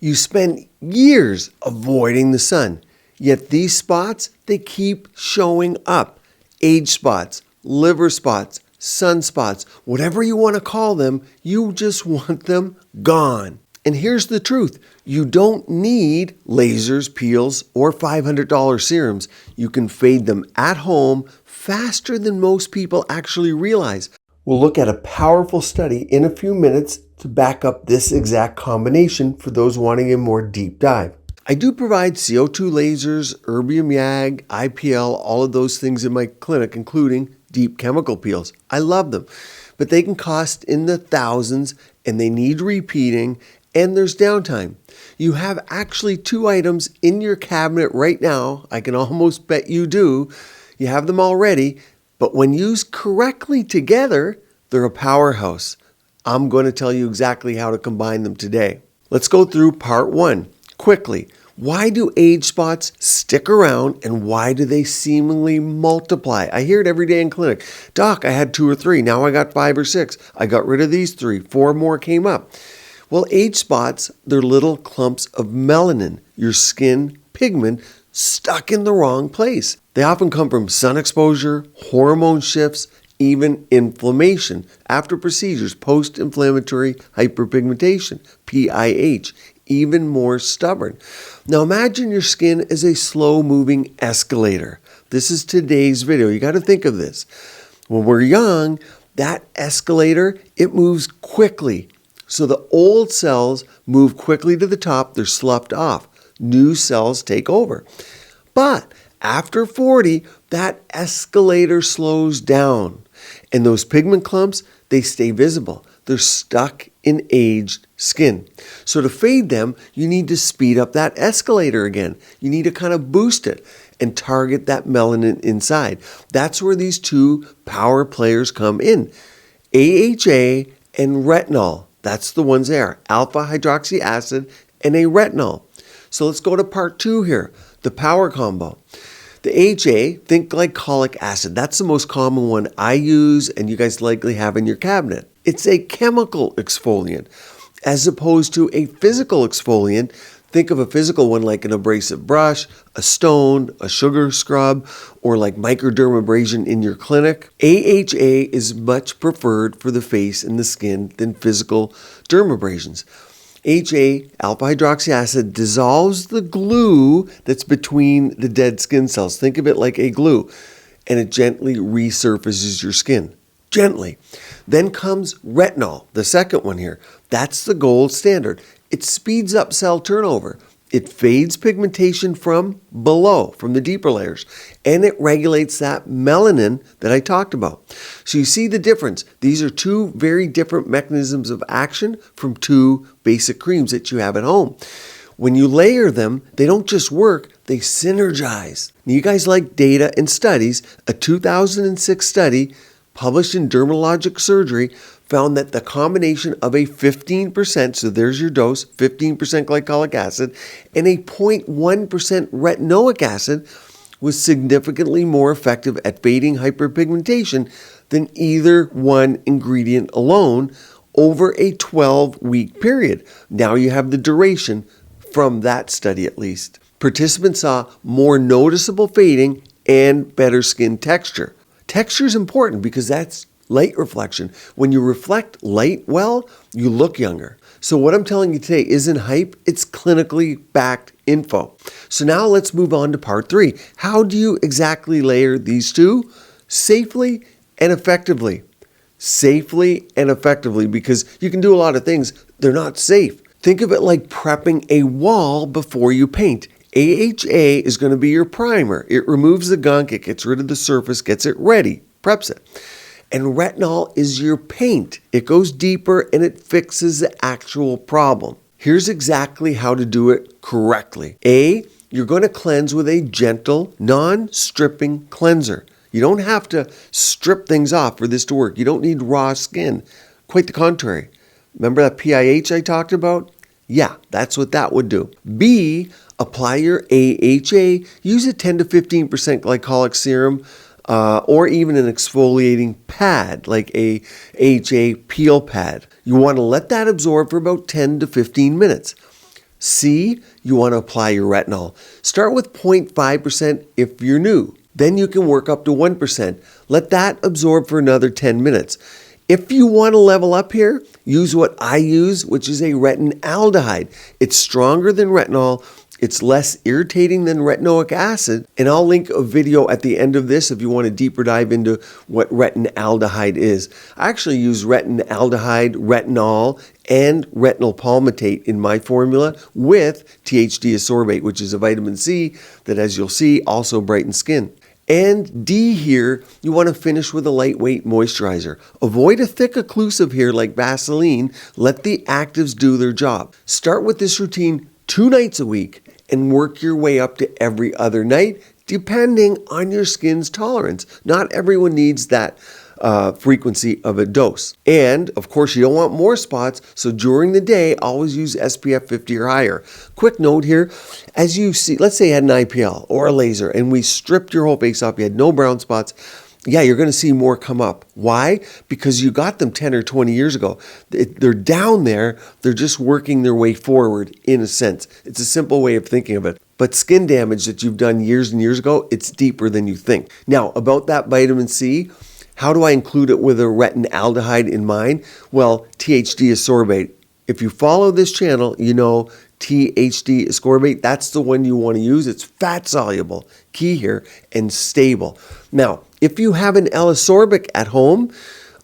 You spend years avoiding the sun, yet these spots, they keep showing up. Age spots, liver spots, sunspots, whatever you want to call them, you just want them gone. And here's the truth. You don't need lasers, peels, or $500 serums. You can fade them at home faster than most people actually realize. We'll look at a powerful study in a few minutes to back up this exact combination for those wanting a more deep dive. I do provide CO2 lasers, erbium YAG, IPL, all of those things in my clinic, including deep chemical peels. I love them, but they can cost in the thousands and they need repeating and there's downtime. You have actually 2 items in your cabinet right now. I can almost bet you do. You have them already, but when used correctly together, they're a powerhouse. I'm going to tell you exactly how to combine them today. Let's go through part 1 quickly. Why do age spots stick around and why do they seemingly multiply? I hear it every day in clinic. Doc, I had 2 or 3. Now I got 5 or 6. I got rid of these 3. 4 more came up. Well, age spots, they're little clumps of melanin, your skin pigment, stuck in the wrong place. They often come from sun exposure, hormone shifts, even inflammation after procedures, post-inflammatory hyperpigmentation, PIH, even more stubborn. Now imagine your skin is a slow-moving escalator. This is today's video. You got to think of this. When we're young, that escalator, it moves quickly. So the old cells move quickly to the top, they're sloughed off. New cells take over. But after 40, that escalator slows down. And those pigment clumps, they stay visible. They're stuck in aged skin. So to fade them, you need to speed up that escalator again. You need to kind of boost it and target that melanin inside. That's where these 2 power players come in. AHA and retinol. That's the ones there, alpha hydroxy acid and a retinol. So let's go to part 2 here, the power combo. The AHA, think glycolic acid. That's the most common one I use and you guys likely have in your cabinet. It's a chemical exfoliant as opposed to a physical exfoliant. Think of a physical one like an abrasive brush, a stone, a sugar scrub, or like microdermabrasion in your clinic. AHA is much preferred for the face and the skin than physical dermabrasions. AHA, alpha hydroxy acid, dissolves the glue that's between the dead skin cells. Think of it like a glue, and it gently resurfaces your skin. Gently. Then comes retinol, the second one here. That's the gold standard. It speeds up cell turnover. It fades pigmentation from below, from the deeper layers, and it regulates that melanin that I talked about. So you see the difference. These are 2 very different mechanisms of action from 2 basic creams that you have at home. When you layer them, they don't just work, they synergize. Now, you guys like data and studies. A 2006 study published in Dermatologic Surgery found that the combination of a 15%, so there's your dose, 15% glycolic acid, and a 0.1% retinoic acid was significantly more effective at fading hyperpigmentation than either one ingredient alone over a 12-week period. Now you have the duration from that study at least. Participants saw more noticeable fading and better skin texture. Texture is important because that's light reflection. When you reflect light well, you look younger. So what I'm telling you today isn't hype, it's clinically backed info. So now let's move on to part 3. How do you exactly layer these 2? Safely and effectively. Safely and effectively, because you can do a lot of things, they're not safe. Think of it like prepping a wall before you paint. AHA is going to be your primer. It removes the gunk, it gets rid of the surface, gets it ready, preps it. And retinol is your paint. It goes deeper and it fixes the actual problem. Here's exactly how to do it correctly. A, you're going to cleanse with a gentle, non-stripping cleanser. You don't have to strip things off for this to work. You don't need raw skin. Quite the contrary. Remember that PIH I talked about? Yeah, that's what that would do. B, apply your AHA. Use a 10 to 15% glycolic serum or even an exfoliating pad like a AHA peel pad. You want to let that absorb for about 10 to 15 minutes. C, you want to apply your retinol. Start with 0.5% if you're new. Then you can work up to 1%. Let that absorb for another 10 minutes. If you want to level up here, use what I use, which is a retinaldehyde. It's stronger than retinol. It's less irritating than retinoic acid. And I'll link a video at the end of this if you want to deeper dive into what retinaldehyde is. I actually use retinaldehyde, retinol, and retinol palmitate in my formula with THD ascorbate, which is a vitamin C that, as you'll see, also brightens skin. And D here, you want to finish with a lightweight moisturizer. Avoid a thick occlusive here like Vaseline. Let the actives do their job. Start with this routine 2 nights a week and work your way up to every other night, depending on your skin's tolerance. Not everyone needs that frequency of a dose. And of course, you don't want more spots, so during the day, always use SPF 50 or higher. Quick note here, as you see, let's say you had an IPL or a laser and we stripped your whole face off, you had no brown spots. Yeah, you're going to see more come up. Why? Because you got them 10 or 20 years ago. They're down there. They're just working their way forward in a sense. It's a simple way of thinking of it. But skin damage that you've done years and years ago, it's deeper than you think. Now, about that vitamin C, how do I include it with a retinaldehyde in mind? Well, THD ascorbate. If you follow this channel, you know THD ascorbate, that's the one you want to use. It's fat soluble, key here, and stable. Now, if you have an L-ascorbic at home,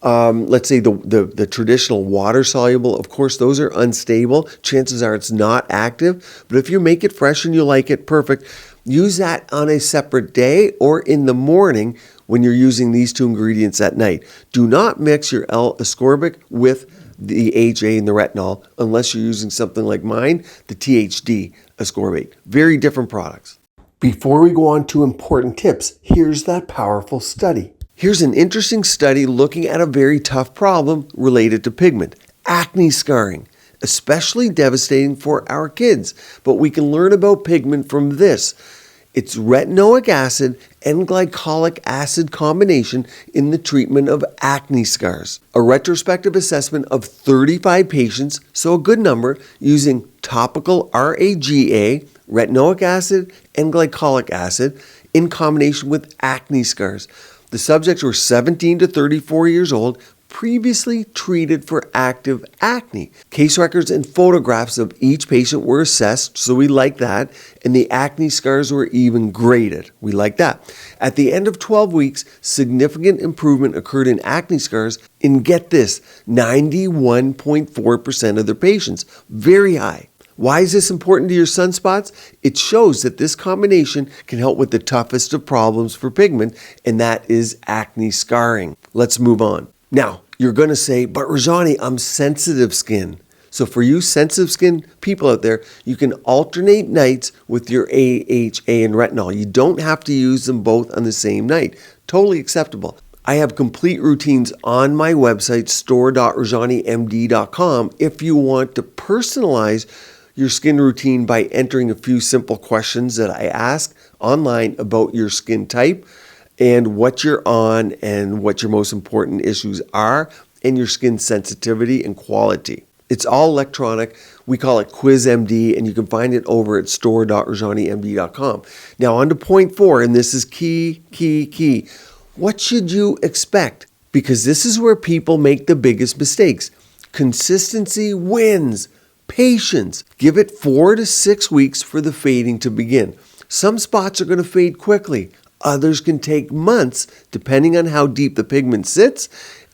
let's say the traditional water soluble, of course, those are unstable. Chances are it's not active. But if you make it fresh and you like it, perfect. Use that on a separate day or in the morning when you're using these 2 ingredients at night. Do not mix your L-ascorbic with the HA and the retinol unless you're using something like mine, the THD ascorbate. Very different products. Before we go on to important tips, here's that powerful study. Here's an interesting study looking at a very tough problem related to pigment, acne scarring, especially devastating for our kids. But we can learn about pigment from this. It's retinoic acid and glycolic acid combination in the treatment of acne scars. A retrospective assessment of 35 patients, so a good number, using topical RAGA, retinoic acid, and glycolic acid in combination with acne scars. The subjects were 17 to 34 years old, previously treated for active acne. Case records and photographs of each patient were assessed, so we like that, and the acne scars were even graded. We like that. At the end of 12 weeks, significant improvement occurred in acne scars in, get this, 91.4% of their patients. Very high. Why is this important to your sunspots? It shows that this combination can help with the toughest of problems for pigment, and that is acne scarring. Let's move on. Now, you're going to say, but Rajani, I'm sensitive skin. So for you sensitive skin people out there, you can alternate nights with your AHA and retinol. You don't have to use them both on the same night. Totally acceptable. I have complete routines on my website, store.rajanimd.com, if you want to personalize your skin routine by entering a few simple questions that I ask online about your skin type and what you're on and what your most important issues are and your skin sensitivity and quality. It's all electronic. We call it QuizMD, and you can find it over at store.rajanimd.com. Now on to point 4, and this is key. What should you expect? Because this is where people make the biggest mistakes. Consistency wins. Patience. Give it 4 to 6 weeks for the fading to begin. Some spots are going to fade quickly. Others can take months, depending on how deep the pigment sits.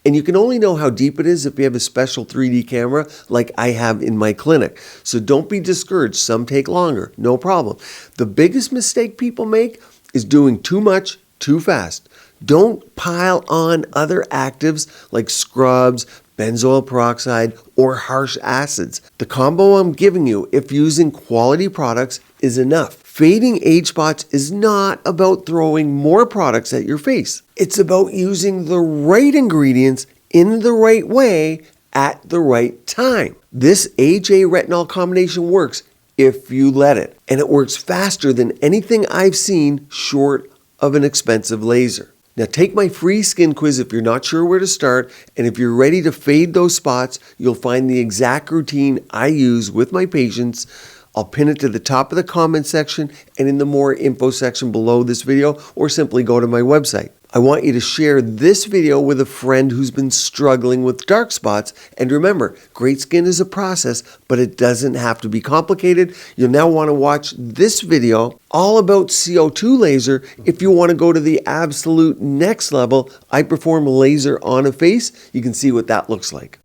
And you can only know how deep it is if you have a special 3D camera like I have in my clinic. So don't be discouraged. Some take longer. No problem. The biggest mistake people make is doing too much too fast. Don't pile on other actives like scrubs, benzoyl peroxide, or harsh acids. The combo I'm giving you, if using quality products, is enough. Fading age spots is not about throwing more products at your face. It's about using the right ingredients in the right way at the right time. This AHA retinol combination works if you let it, and it works faster than anything I've seen short of an expensive laser. Now take my free skin quiz if you're not sure where to start, and if you're ready to fade those spots, you'll find the exact routine I use with my patients I'll pin it to the top of the comment section and in the more info section below this video, or simply go to my website. I want you to share this video with a friend who's been struggling with dark spots. And remember, great skin is a process, but it doesn't have to be complicated. You'll now want to watch this video all about CO2 laser if you want to go to the absolute next level. I perform laser on a face. You can see what that looks like.